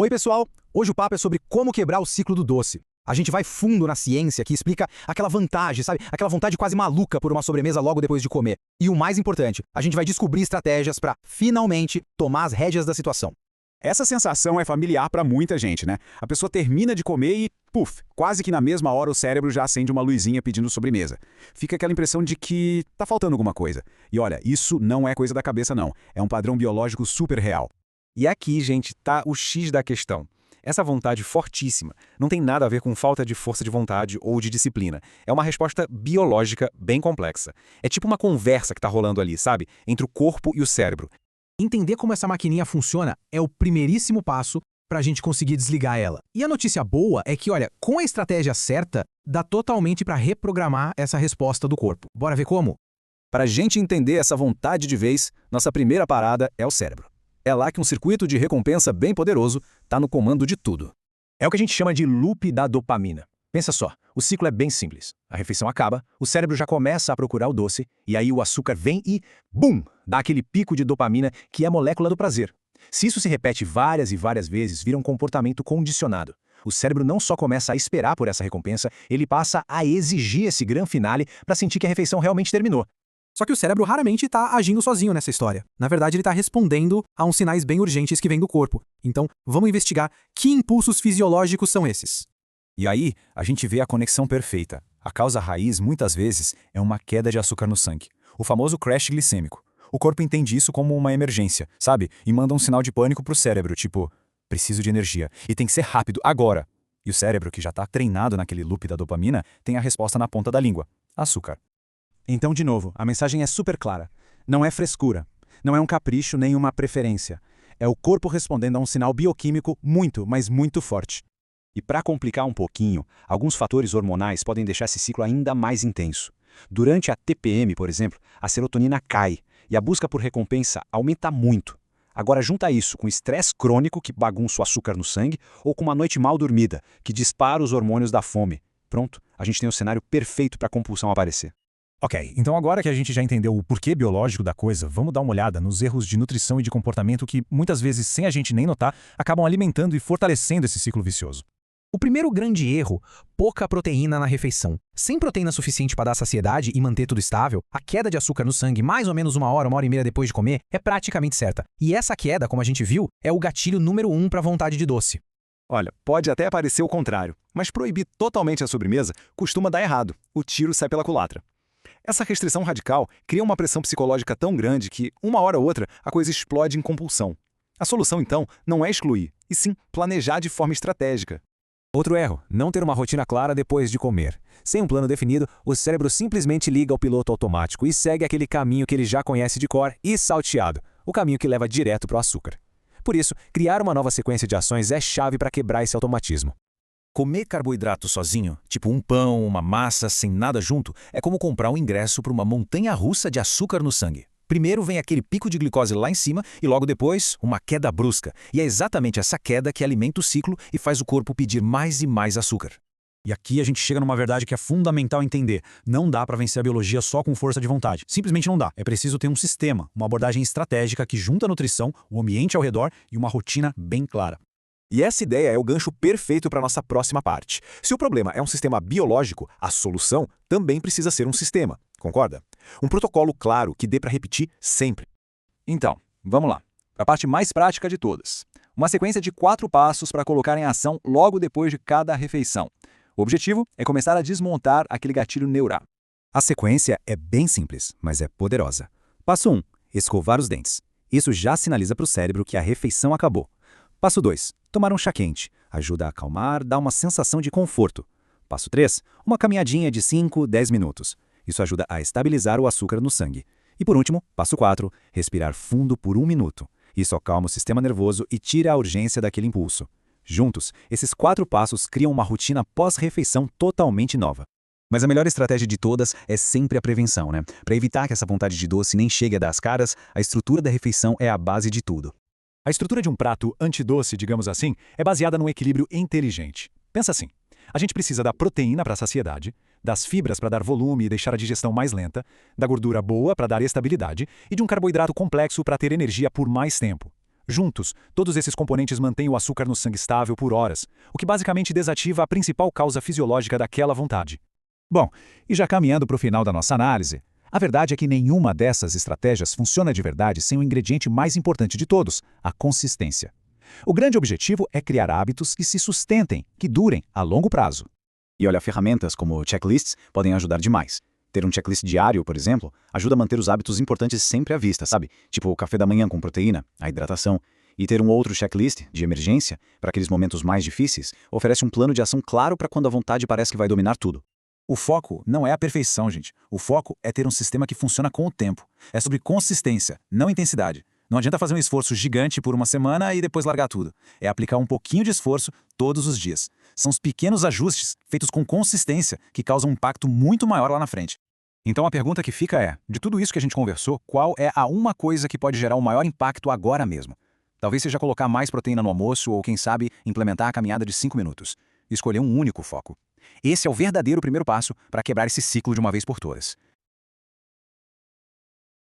Oi, pessoal! Hoje o papo é sobre como quebrar o ciclo do doce. A gente vai fundo na ciência que explica aquela vantagem, sabe? Aquela vontade quase maluca por uma sobremesa logo depois de comer. E o mais importante, a gente vai descobrir estratégias para, finalmente, tomar as rédeas da situação. Essa sensação é familiar para muita gente, né? A pessoa termina de comer e, puf, quase que na mesma hora o cérebro já acende uma luzinha pedindo sobremesa. Fica aquela impressão de que tá faltando alguma coisa. E olha, isso não é coisa da cabeça não. É um padrão biológico super real. E aqui, gente, tá o X da questão. Essa vontade fortíssima não tem nada a ver com falta de força de vontade ou de disciplina. É uma resposta biológica bem complexa. É tipo uma conversa que tá rolando ali, sabe? Entre o corpo e o cérebro. Entender como essa maquininha funciona é o primeiríssimo passo para a gente conseguir desligar ela. E a notícia boa é que, olha, com a estratégia certa, dá totalmente para reprogramar essa resposta do corpo. Bora ver como? Para a gente entender essa vontade de vez, nossa primeira parada é o cérebro. É lá que um circuito de recompensa bem poderoso está no comando de tudo. É o que a gente chama de loop da dopamina. Pensa só, o ciclo é bem simples. A refeição acaba, o cérebro já começa a procurar o doce, e aí o açúcar vem e, bum, dá aquele pico de dopamina que é a molécula do prazer. Se isso se repete várias e várias vezes, vira um comportamento condicionado. O cérebro não só começa a esperar por essa recompensa, ele passa a exigir esse grande finale para sentir que a refeição realmente terminou. Só que o cérebro raramente está agindo sozinho nessa história. Na verdade, ele está respondendo a uns sinais bem urgentes que vêm do corpo. Então, vamos investigar que impulsos fisiológicos são esses. E aí, a gente vê a conexão perfeita. A causa raiz, muitas vezes, é uma queda de açúcar no sangue. O famoso crash glicêmico. O corpo entende isso como uma emergência, sabe? E manda um sinal de pânico pro cérebro, tipo, preciso de energia. E tem que ser rápido, agora. E o cérebro, que já está treinado naquele loop da dopamina, tem a resposta na ponta da língua. Açúcar. Então, de novo, a mensagem é super clara. Não é frescura. Não é um capricho nem uma preferência. É o corpo respondendo a um sinal bioquímico muito, mas muito forte. E para complicar um pouquinho, alguns fatores hormonais podem deixar esse ciclo ainda mais intenso. Durante a TPM, por exemplo, a serotonina cai e a busca por recompensa aumenta muito. Agora junta isso com estresse crônico que bagunça o açúcar no sangue ou com uma noite mal dormida que dispara os hormônios da fome. Pronto, a gente tem o cenário perfeito para a compulsão aparecer. Ok, então agora que a gente já entendeu o porquê biológico da coisa, vamos dar uma olhada nos erros de nutrição e de comportamento que, muitas vezes, sem a gente nem notar, acabam alimentando e fortalecendo esse ciclo vicioso. O primeiro grande erro, pouca proteína na refeição. Sem proteína suficiente para dar saciedade e manter tudo estável, a queda de açúcar no sangue mais ou menos uma hora e meia depois de comer é praticamente certa. E essa queda, como a gente viu, é o gatilho número 1 para a vontade de doce. Olha, pode até parecer o contrário, mas proibir totalmente a sobremesa costuma dar errado. O tiro sai pela culatra. Essa restrição radical cria uma pressão psicológica tão grande que, uma hora ou outra, a coisa explode em compulsão. A solução, então, não é excluir, e sim planejar de forma estratégica. Outro erro, não ter uma rotina clara depois de comer. Sem um plano definido, o cérebro simplesmente liga ao piloto automático e segue aquele caminho que ele já conhece de cor e salteado, o caminho que leva direto para o açúcar. Por isso, criar uma nova sequência de ações é chave para quebrar esse automatismo. Comer carboidrato sozinho, tipo um pão, uma massa, sem nada junto, é como comprar um ingresso para uma montanha-russa de açúcar no sangue. Primeiro vem aquele pico de glicose lá em cima e logo depois, uma queda brusca. E é exatamente essa queda que alimenta o ciclo e faz o corpo pedir mais e mais açúcar. E aqui a gente chega numa verdade que é fundamental entender. Não dá para vencer a biologia só com força de vontade. Simplesmente não dá. É preciso ter um sistema, uma abordagem estratégica que junta a nutrição, o ambiente ao redor e uma rotina bem clara. E essa ideia é o gancho perfeito para a nossa próxima parte. Se o problema é um sistema biológico, a solução também precisa ser um sistema, concorda? Um protocolo claro que dê para repetir sempre. Então, vamos lá. A parte mais prática de todas. Uma sequência de 4 passos para colocar em ação logo depois de cada refeição. O objetivo é começar a desmontar aquele gatilho neural. A sequência é bem simples, mas é poderosa. Passo 1. Escovar os dentes. Isso já sinaliza para o cérebro que a refeição acabou. Passo 2. Tomar um chá quente. Ajuda a acalmar, dá uma sensação de conforto. Passo 3. Uma caminhadinha de 5, 10 minutos. Isso ajuda a estabilizar o açúcar no sangue. E por último, passo 4. Respirar fundo por 1 minuto. Isso acalma o sistema nervoso e tira a urgência daquele impulso. Juntos, esses 4 passos criam uma rotina pós-refeição totalmente nova. Mas a melhor estratégia de todas é sempre a prevenção, né? Para evitar que essa vontade de doce nem chegue a dar as caras, a estrutura da refeição é a base de tudo. A estrutura de um prato antidoce, digamos assim, é baseada num equilíbrio inteligente. Pensa assim, a gente precisa da proteína para a saciedade, das fibras para dar volume e deixar a digestão mais lenta, da gordura boa para dar estabilidade e de um carboidrato complexo para ter energia por mais tempo. Juntos, todos esses componentes mantêm o açúcar no sangue estável por horas, o que basicamente desativa a principal causa fisiológica daquela vontade. Bom, e já caminhando para o final da nossa análise, a verdade é que nenhuma dessas estratégias funciona de verdade sem o ingrediente mais importante de todos, a consistência. O grande objetivo é criar hábitos que se sustentem, que durem a longo prazo. E olha, ferramentas como checklists podem ajudar demais. Ter um checklist diário, por exemplo, ajuda a manter os hábitos importantes sempre à vista, sabe? Tipo o café da manhã com proteína, a hidratação. E ter um outro checklist, de emergência, para aqueles momentos mais difíceis, oferece um plano de ação claro para quando a vontade parece que vai dominar tudo. O foco não é a perfeição, gente. O foco é ter um sistema que funciona com o tempo. É sobre consistência, não intensidade. Não adianta fazer um esforço gigante por uma semana e depois largar tudo. É aplicar um pouquinho de esforço todos os dias. São os pequenos ajustes, feitos com consistência, que causam um impacto muito maior lá na frente. Então a pergunta que fica é, de tudo isso que a gente conversou, qual é a uma coisa que pode gerar o maior impacto agora mesmo? Talvez seja colocar mais proteína no almoço ou, quem sabe, implementar a caminhada de 5 minutos. Escolher um único foco. Esse é o verdadeiro primeiro passo para quebrar esse ciclo de uma vez por todas.